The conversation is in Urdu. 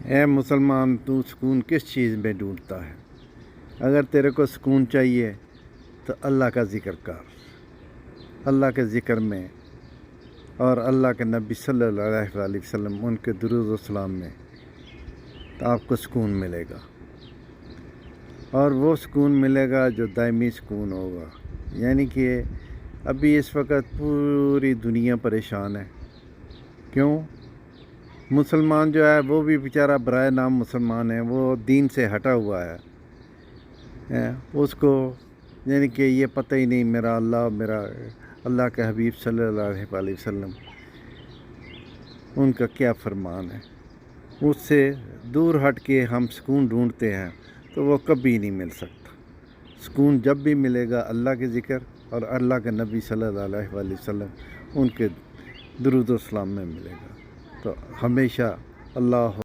اے مسلمان، تو سکون کس چیز میں ڈھونڈتا ہے؟ اگر تیرے کو سکون چاہیے تو اللہ کا ذکر کر، اللہ کے ذکر میں اور اللہ کے نبی صلی اللہ علیہ وسلم ان کے درود و سلام میں تو آپ کو سکون ملے گا، اور وہ سکون ملے گا جو دائمی سکون ہوگا۔ یعنی کہ ابھی اس وقت پوری دنیا پریشان ہے، کیوں؟ مسلمان جو ہے وہ بھی بیچارہ برائے نام مسلمان ہے، وہ دین سے ہٹا ہوا ہے، اس کو یعنی کہ یہ پتہ ہی نہیں میرا اللہ کے حبیب صلی اللہ علیہ وسلم ان کا کیا فرمان ہے۔ اس سے دور ہٹ کے ہم سکون ڈھونڈتے ہیں تو وہ کبھی نہیں مل سکتا۔ سکون جب بھی ملے گا اللہ کے ذکر اور اللہ کے نبی صلی اللہ علیہ وسلم ان کے درود و سلام میں ملے گا۔ تو ہمیشہ اللہ